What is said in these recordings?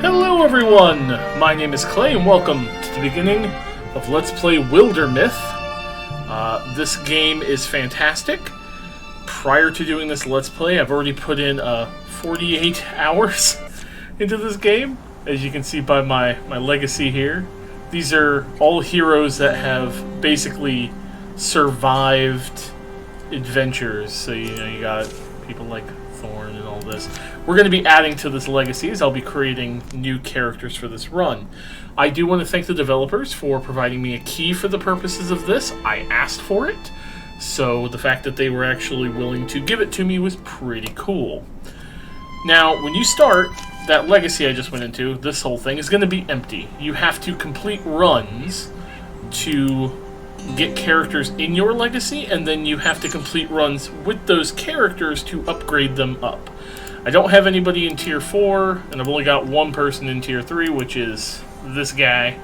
Hello everyone! My name is Clay and welcome to the beginning of Let's Play Wildermyth. This game is fantastic. Prior to doing this Let's Play, I've already put in 48 hours into this game, as you can see by my legacy here. These are all heroes that have basically survived adventures, so you got people like Thorn and all this. We're going to be adding to this legacy as I'll be creating new characters for this run. I do want to thank the developers for providing me a key for the purposes of this. I asked for it, so the fact that they were actually willing to give it to me was pretty cool. Now, when you start, that legacy I just went into, this whole thing, is going to be empty. You have to complete runs to get characters in your legacy, and then you have to complete runs with those characters to upgrade them up. I don't have anybody in tier 4, and I've only got one person in tier 3, which is this guy.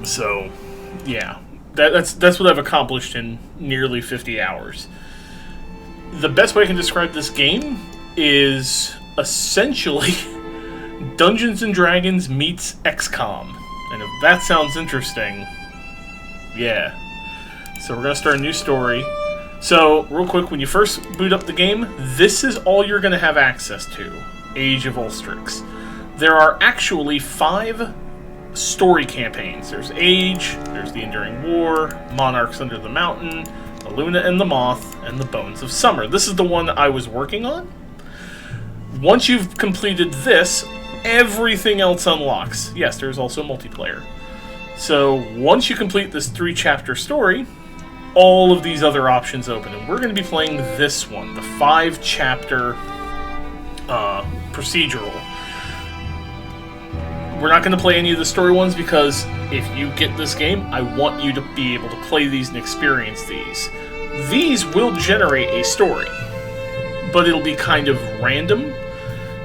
So, yeah, that's what I've accomplished in nearly 50 hours. The best way I can describe this game is essentially Dungeons & Dragons meets XCOM. And if that sounds interesting, yeah. So we're going to start a new story. So, real quick, when you first boot up the game, this is all you're going to have access to. Age of Ulstrix. There are actually 5 story campaigns. There's Age, there's The Enduring War, Monarchs Under the Mountain, The Luna and the Moth, and The Bones of Summer. This is the one I was working on. Once you've completed this, everything else unlocks. Yes, there's also multiplayer. So, once you complete this 3-chapter story, all of these other options open. And we're going to be playing this one, the 5-chapter procedural. We're not going to play any of the story ones because if you get this game, I want you to be able to play these and experience these. These will generate a story, but it'll be kind of random,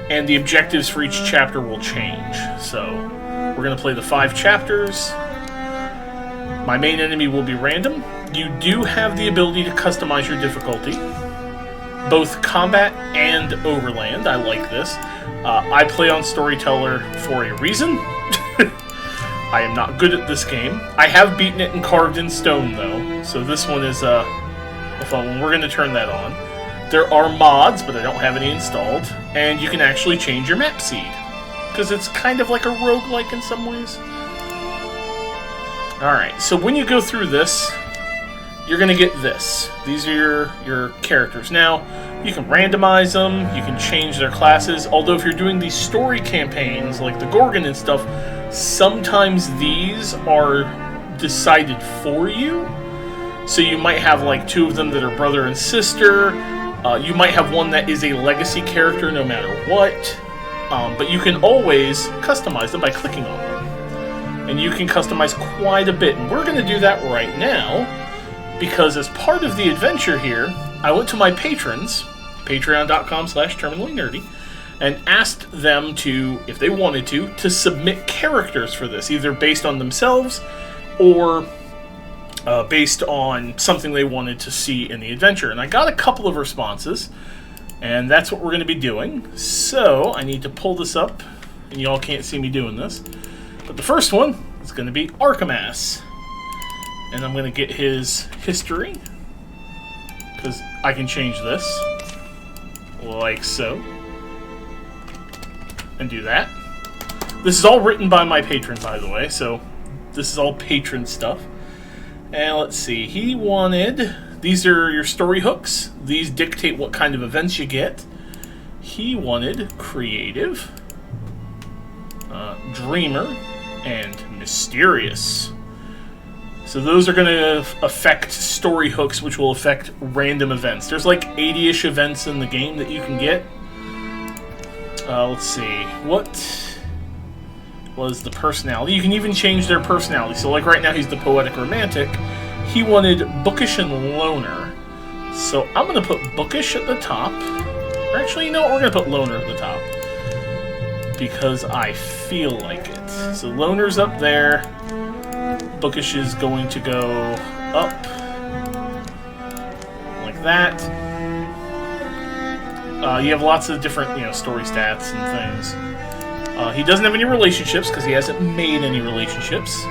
and the objectives for each chapter will change. So, we're going to play the 5 chapters. My main enemy will be random. You do have the ability to customize your difficulty, both combat and overland. I like this. I play on Storyteller for a reason. I am not good at this game. I have beaten it in Carved in Stone, though, so this one is a fun one. We're going to turn that on. There are mods, but I don't have any installed, and you can actually change your map seed, because it's kind of like a roguelike in some ways. Alright, so when you go through this, you're going to get this. These are your characters. Now, you can randomize them, you can change their classes, although if you're doing these story campaigns, like the Gorgon and stuff, sometimes these are decided for you. So you might have like 2 of them that are brother and sister, you might have one that is a legacy character no matter what, but you can always customize them by clicking on them. And you can customize quite a bit, and we're going to do that right now, because as part of the adventure here, I went to my patrons, patreon.com/terminallynerdy, and asked them to, if they wanted to submit characters for this, either based on themselves or based on something they wanted to see in the adventure. And I got a couple of responses, and that's what we're going to be doing. So, I need to pull this up, and y'all can't see me doing this. But the first one is going to be Archimass. And I'm going to get his history, because I can change this, like so, and do that. This is all written by my patron, by the way, so this is all patron stuff. And let's see, he wanted, these are your story hooks. These dictate what kind of events you get. He wanted creative, dreamer, and mysterious. So those are going to affect story hooks, which will affect random events. There's like 80-ish events in the game that you can get. Let's see. What was the personality? You can even change their personality. So like right now he's the poetic romantic. He wanted bookish and loner. So I'm going to put bookish at the top. Or actually, you know what? We're going to put loner at the top, because I feel like it. So loner's up there. Bookish is going to go up like that. You have lots of different, story stats and things. He doesn't have any relationships because he hasn't made any relationships.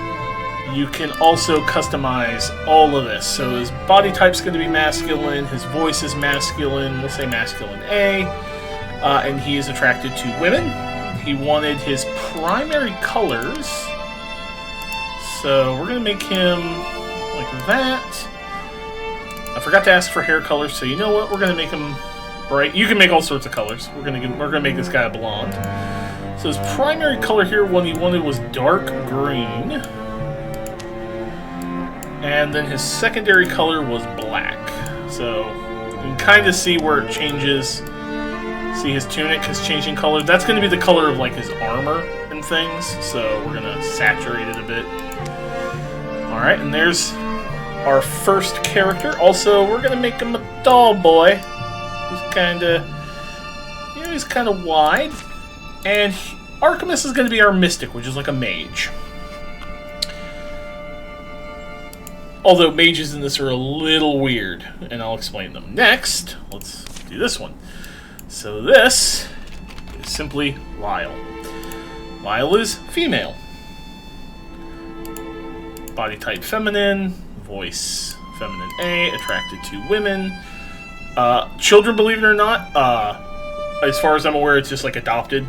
You can also customize all of this. So his body type's going to be masculine, his voice is masculine, we'll say masculine A, and he is attracted to women. He wanted his primary colors, so we're going to make him like that. I forgot to ask for hair colors, so you know what? We're going to make him bright. You can make all sorts of colors. We're going to make this guy a blonde. So his primary color here, what he wanted was dark green. And then his secondary color was black. So you can kind of see where it changes. See his tunic is changing color. That's going to be the color of like his armor and things. So we're going to saturate it a bit. Alright, and there's our first character. Also, we're going to make him a tall boy. He's kind of, he's kind of wide. And Archimus is going to be our mystic, which is like a mage. Although mages in this are a little weird, and I'll explain them. Next, let's do this one. So this is simply Lyle. Lyle is female. Body type feminine, voice feminine A, attracted to women. Children, believe it or not, as far as I'm aware, it's just like adopted.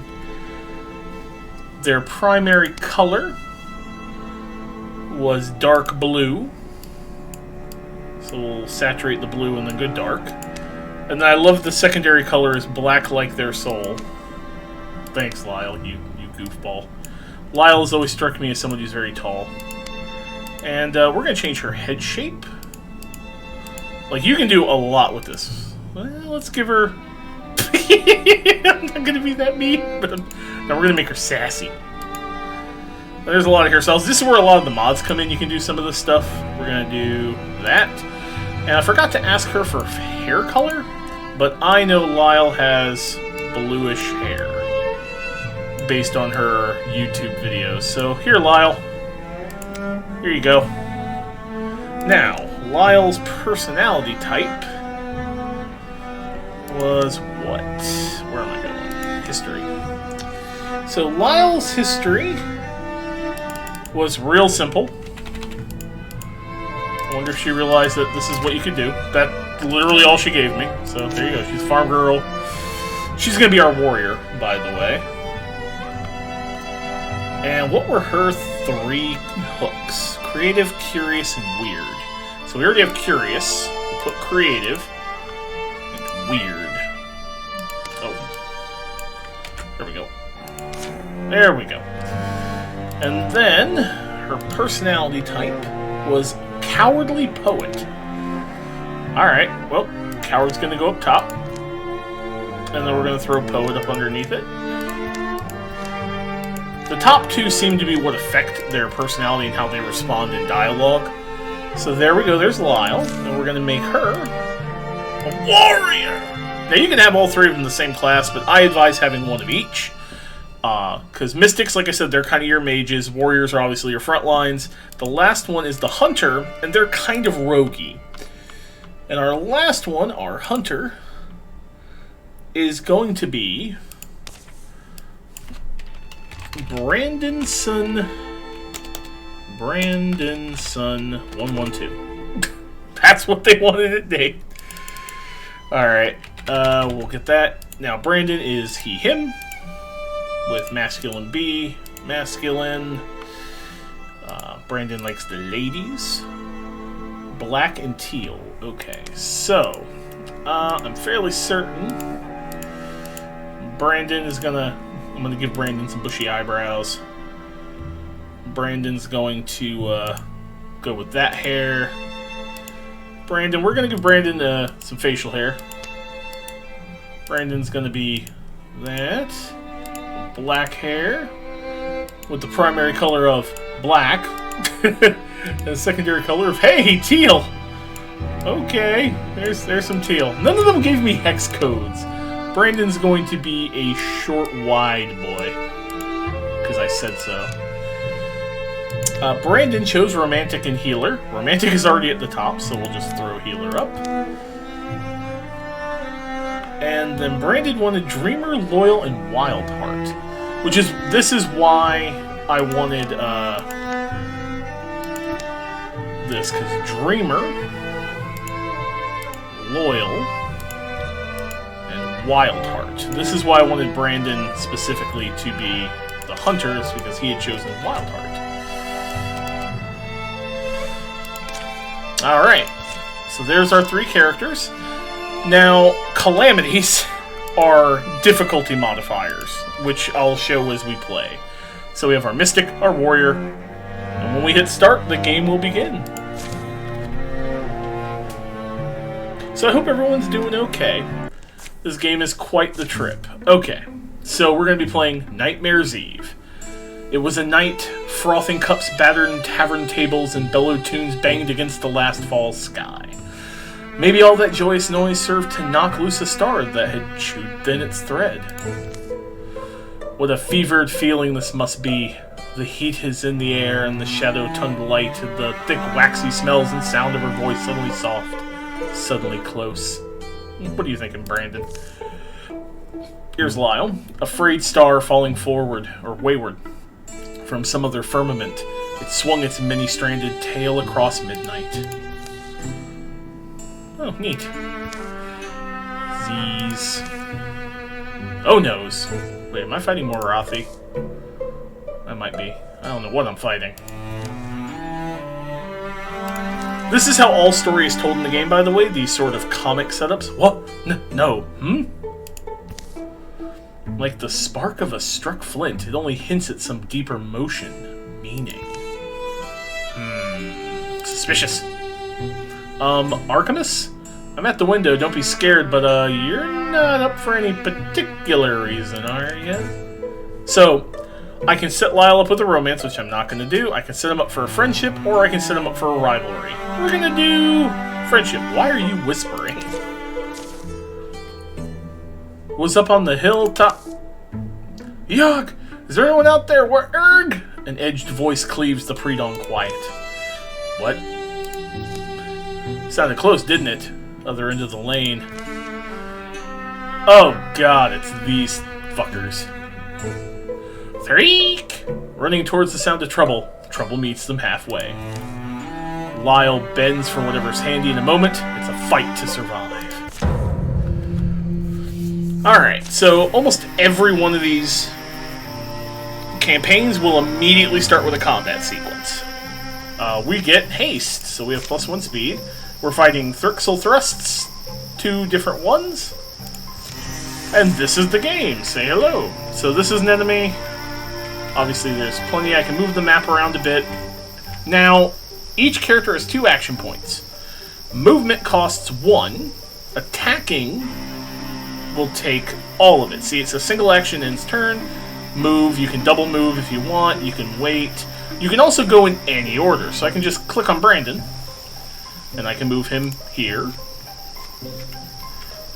Their primary color was dark blue. So we'll saturate the blue in the good dark. And I love the secondary color is black like their soul. Thanks, Lyle, you goofball. Lyle has always struck me as someone who's very tall. And we're going to change her head shape. Like, you can do a lot with this. Well, let's give her... I'm not going to be that mean, but now we're going to make her sassy. There's a lot of hairstyles. This is where a lot of the mods come in. You can do some of this stuff. We're going to do that. And I forgot to ask her for hair color, but I know Lyle has bluish hair based on her YouTube videos. So here, Lyle. Here you go. Now, Lyle's personality type was what? Where am I going? History. So Lyle's history was real simple. I wonder if she realized that this is what you could do. That's literally all she gave me. So there you go. She's a farm girl. She's going to be our warrior, by the way. And what were her 3 hooks? Creative, curious, and weird. So we already have curious. We'll put creative and weird. Oh. There we go. There we go. And then her personality type was Cowardly Poet. Alright, well, Coward's going to go up top. And then we're going to throw Poet up underneath it. The top 2 seem to be what affect their personality and how they respond in dialogue. So there we go, there's Lyle. And we're going to make her a warrior! Now you can have all 3 of them in the same class, but I advise having one of each. Because mystics, like I said, they're kind of your mages. Warriors are obviously your front lines. The last one is the hunter, and they're kind of roguey. And our last one, our hunter, is going to be Brandon Son 112. That's what they wanted it to be. Alright, we'll get that. Now, Brandon is he, him. With masculine B, masculine. Brandon likes the ladies. Black and teal. Okay, so I'm fairly certain Brandon is I'm gonna give Brandon some bushy eyebrows. Brandon's going to go with that hair. Brandon, we're gonna give Brandon some facial hair. Brandon's gonna be that. Black hair with the primary color of black and the secondary color of, hey, teal. Okay, there's some teal. None of them gave me hex codes. Brandon's going to be a short, wide boy because I said so. Brandon chose romantic and healer. Romantic is already at the top, so we'll just throw healer up. And then Brandon wanted dreamer, loyal, and wild heart, This is why I wanted, this, because Dreamer, Loyal, and Wildheart. This is why I wanted Brandon specifically to be the Hunters, because he had chosen Wildheart. Alright, so there's our 3 characters. Now, calamities are difficulty modifiers, which I'll show as we play. So we have our Mystic, our Warrior, and when we hit start, the game will begin. So I hope everyone's doing okay. This game is quite the trip. Okay, so we're going to be playing Nightmare's Eve. It was a night, frothing cups battered in tavern tables and bellowed tunes banged against the last fall sky. Maybe all that joyous noise served to knock loose a star that had chewed thin its thread. What a fevered feeling this must be. The heat is in the air and the shadow-tongued light, the thick waxy smells and sound of her voice suddenly soft, suddenly close. What are you thinking, Brandon? Here's Lyle, a frayed star falling forward, or wayward, from some other firmament. It swung its many-stranded tail across midnight. Oh, neat. Z's. Oh, noes. Wait, am I fighting Morathi? I might be. I don't know what I'm fighting. This is how all story is told in the game, by the way. These sort of comic setups. What? No. Like the spark of a struck flint. It only hints at some deeper motion. Meaning. Suspicious. Archimus? I'm at the window, don't be scared, but, you're not up for any particular reason, are you? So, I can set Lyle up with a romance, which I'm not going to do. I can set him up for a friendship, or I can set him up for a rivalry. We're going to do friendship. Why are you whispering? Was up on the hilltop. Yuck! Is there anyone out there? Where erg? An edged voice cleaves the pre-dawn quiet. What? Sounded close, didn't it? Other end of the lane. Oh god, it's these fuckers. Threek! Running towards the sound of trouble. Trouble meets them halfway. Lyle bends for whatever's handy in a moment. It's a fight to survive. Alright, so almost every one of these campaigns will immediately start with a combat sequence. We get haste, so we have +1 speed. We're fighting Thrixel Thrusts, 2 different ones. And this is the game. Say hello. So this is an enemy. Obviously there's plenty. I can move the map around a bit. Now, each character has 2 action points. Movement costs 1. Attacking will take all of it. See, it's a single action in its turn. Move, you can double move if you want. You can wait. You can also go in any order. So I can just click on Brandon. And I can move him here.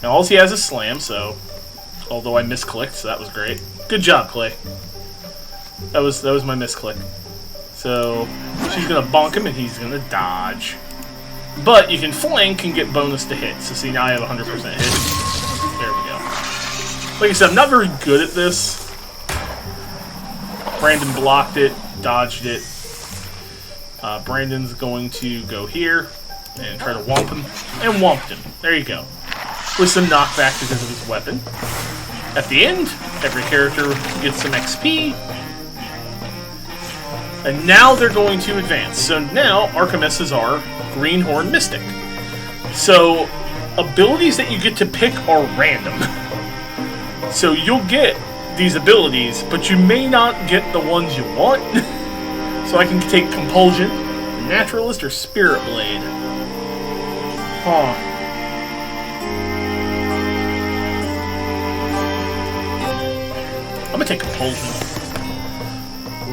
Now all he has is slam, so... Although I misclicked, so that was great. Good job, Clay. That was my misclick. So, she's gonna bonk him and he's gonna dodge. But you can flank and get bonus to hit. So see, now I have 100% hit. There we go. Like I said, I'm not very good at this. Brandon blocked it, dodged it. Brandon's going to go here and try to womp him. And womped him. There you go. With some knockback because of his weapon. At the end, every character gets some XP. And now they're going to advance. So now, Archimus is our Greenhorn Mystic. So, abilities that you get to pick are random. So you'll get these abilities, but you may not get the ones you want. So I can take Compulsion, Naturalist, or Spirit Blade. Huh. I'm gonna take Compulsion.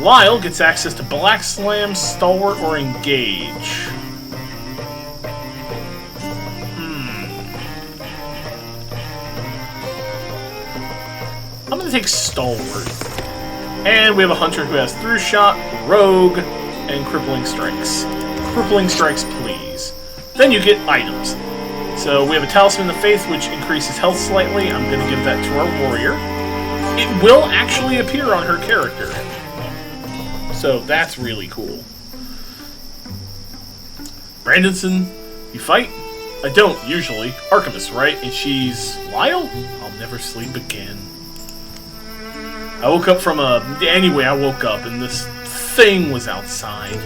Lyle gets access to Black Slam, Stalwart, or Engage. I'm gonna take Stalwart. And we have a Hunter who has Through Shot, Rogue, and Crippling Strikes. Crippling Strikes, please. Then you get items. So we have a Talisman of Faith, which increases health slightly. I'm gonna give that to our Warrior. it will actually appear on her character. So that's really cool. Brandonson, you fight? I don't, usually. Archivist, right? And she's Lyle? I'll never sleep again. I woke up from Anyway, I woke up and this thing was outside.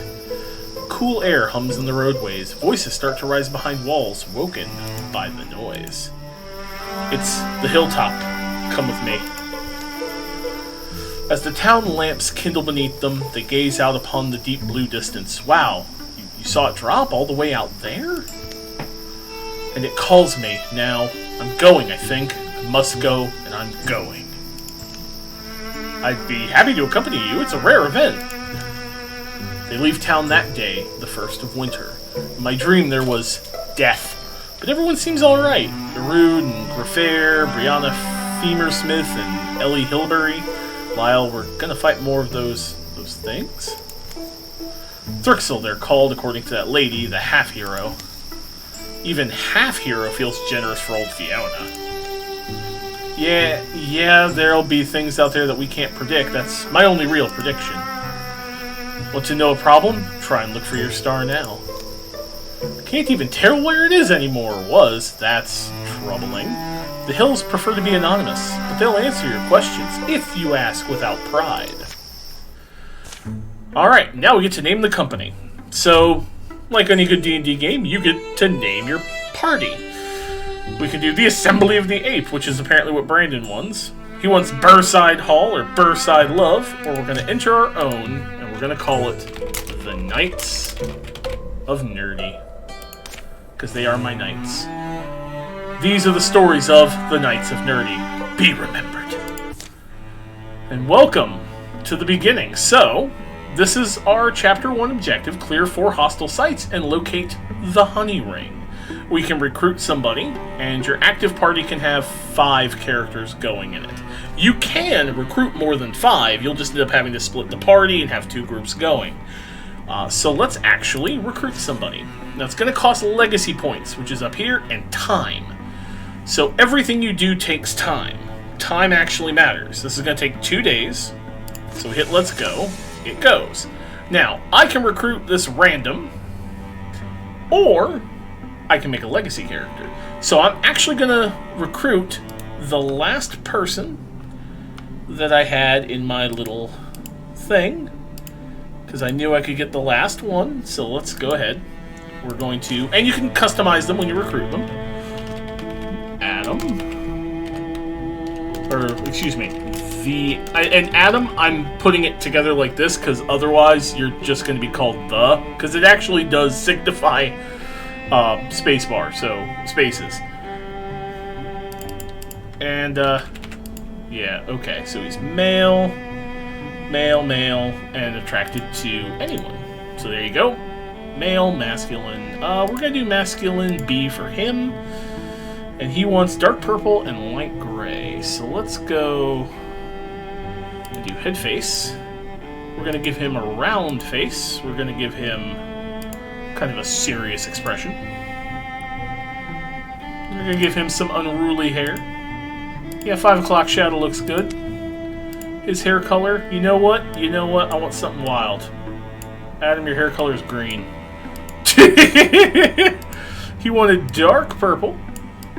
Cool air hums in the roadways. Voices start to rise behind walls, woken by the noise. It's the hilltop. Come with me. As the town lamps kindle beneath them, they gaze out upon the deep blue distance. Wow, you saw it drop all the way out there? And it calls me. Now, I'm going, I think. I must go, and I'm going. I'd be happy to accompany you. It's a rare event. They leave town that day, the first of winter. In my dream, there was death. But everyone seems alright. Darude and Graffair, Brianna Femersmith, and Ellie Hilbury. Lyle, we're gonna fight more of those things? Thrixel, they're called, according to that lady, the half-hero. Even half-hero feels generous for old Fiona. Yeah, there'll be things out there that we can't predict. That's my only real prediction. Want to know a problem? Try and look for your star now. I can't even tell where it is anymore, was. That's troubling. The hills prefer to be anonymous, but they'll answer your questions if you ask without pride. Alright, now we get to name the company. So, like any good D&D game, you get to name your party. We can do the Assembly of the Ape, which is apparently what Brandon wants. He wants Burside Hall or Burside Love, or we're going to enter our own, and we're going to call it the Knights of Nerdy. Because they are my knights. These are the stories of the Knights of Nerdy. Be remembered. And welcome to the beginning. So, this is our Chapter 1 objective. Clear 4 hostile sites and locate the Honey Ring. We can recruit somebody, and your active party can have 5 characters going in it. You can recruit more than 5, you'll just end up having to split the party and have 2 groups going. So let's actually recruit somebody. Now it's going to cost legacy points, which is up here, and time. So everything you do takes time. Time actually matters. This is going to take 2 days. So we hit let's go. It goes. Now, I can recruit this random, or I can make a legacy character. So I'm actually going to recruit the last person that I had in my little thing, because I knew I could get the last one. So let's go ahead. We're going to, and you can customize them when you recruit them. Adam, or excuse me, and Adam, I'm putting it together like this because otherwise you're just going to be called the, because it actually does signify spacebar, so spaces. And yeah, okay, so he's male, and attracted to anyone. So there you go, male, masculine. We're gonna do masculine B for him, and he wants dark purple and light gray. So let's go and do head face. We're gonna give him a round face. We're gonna give him kind of a serious expression. We're gonna give him some unruly hair. Yeah, 5 o'clock shadow looks good. His hair color, you know what? I want something wild. Adam, your hair color is green. He wanted dark purple.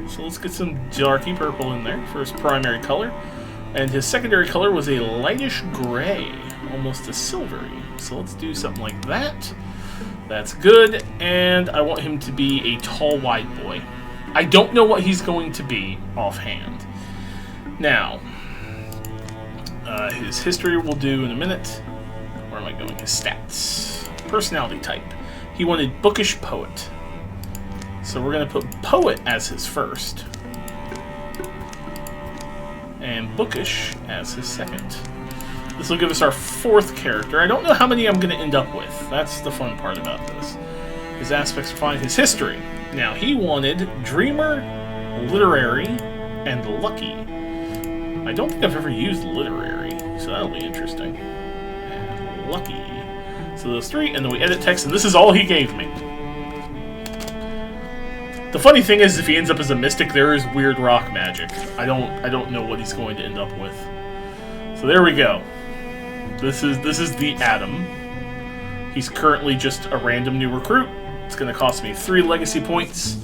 So let's get some darky purple in there for his primary color. And his secondary color was a lightish gray, almost a silvery. So let's do something like that. That's good. And I want him to be a tall, wide boy. I don't know what he's going to be offhand. Now, his history we'll do in a minute. Where am I going? His stats. Personality type. He wanted bookish poet. So we're going to put poet as his first. And bookish as his second. This will give us our 4th character. I don't know how many I'm going to end up with. That's the fun part about this. His aspects are fine. His history. Now, he wanted dreamer, literary, and lucky. I don't think I've ever used literary, so that'll be interesting. And lucky. So those 3, and then we edit text, and this is all he gave me. The funny thing is, if he ends up as a mystic, there is weird rock magic. I don't know what he's going to end up with. So there we go. This is the Adam. He's currently just a random new recruit. It's going to cost me 3 legacy points.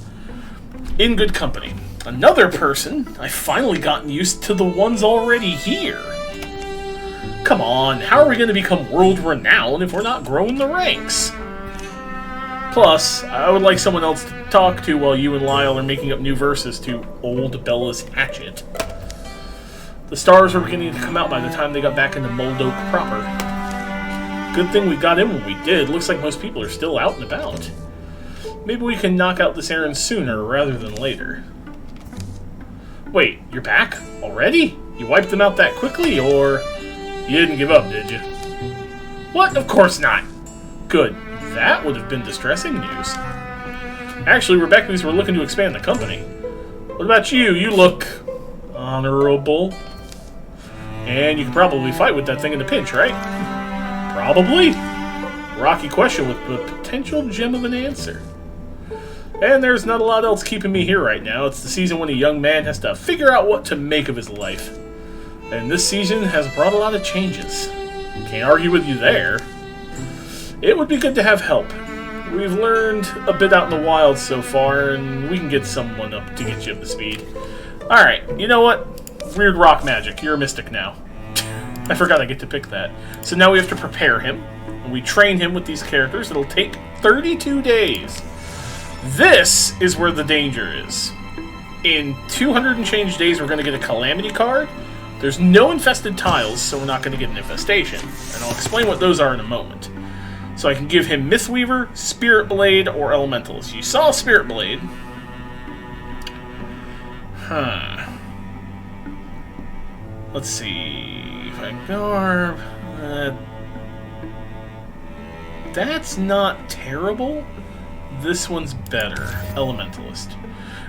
In good company. Another person. I've finally gotten used to the ones already here. Come on, how are we going to become world-renowned if we're not growing the ranks? Plus, I would like someone else to talk to while you and Lyle are making up new verses to Old Bella's Hatchet. The stars were beginning to come out by the time they got back into Moldoke proper. Good thing we got in when we did. Looks like most people are still out and about. Maybe we can knock out this errand sooner rather than later. Wait, you're back? Already? You wiped them out that quickly, or... You didn't give up, did you? What? Of course not. Good. That would have been distressing news. Actually, Rebecca's were looking to expand the company. What about you? You look... honorable. And you could probably fight with that thing in a pinch, right? Probably. Rocky question with the potential gem of an answer. And there's not a lot else keeping me here right now. It's the season when a young man has to figure out what to make of his life. And this season has brought a lot of changes. Can't argue with you there. It would be good to have help. We've learned a bit out in the wild so far, and we can get someone up to get you up to speed. Alright, you know what? Weird rock magic. You're a mystic now. I forgot I get to pick that. So now we have to prepare him. And we train him with these characters. It'll take 32 days. This is where the danger is. In 200 and change days, we're going to get a Calamity card. There's no infested tiles, so we're not going to get an infestation. And I'll explain what those are in a moment. So I can give him Mythweaver, Spirit Blade, or Elementalist. You saw Spirit Blade. Let's see. If I garb... that's not terrible. This one's better. Elementalist.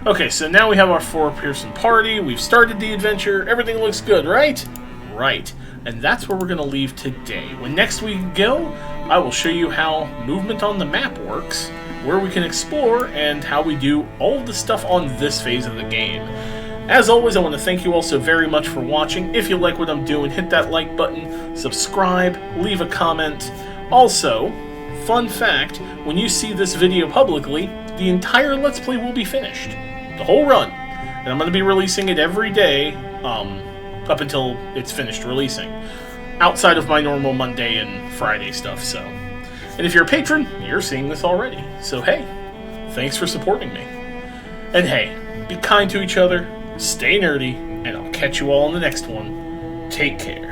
Okay, so now we have our 4-person party. We've started the adventure. Everything looks good, right? Right. And that's where we're going to leave today. When next we go, I will show you how movement on the map works, where we can explore, and how we do all of the stuff on this phase of the game. As always, I want to thank you all so very much for watching. If you like what I'm doing, hit that like button, subscribe, leave a comment. Also, fun fact, when you see this video publicly, the entire Let's Play will be finished. The whole run. And I'm going to be releasing it every day, up until it's finished releasing. Outside of my normal Monday and Friday stuff, so. And if you're a patron, you're seeing this already. So hey, thanks for supporting me. And hey, be kind to each other, stay nerdy, and I'll catch you all in the next one. Take care.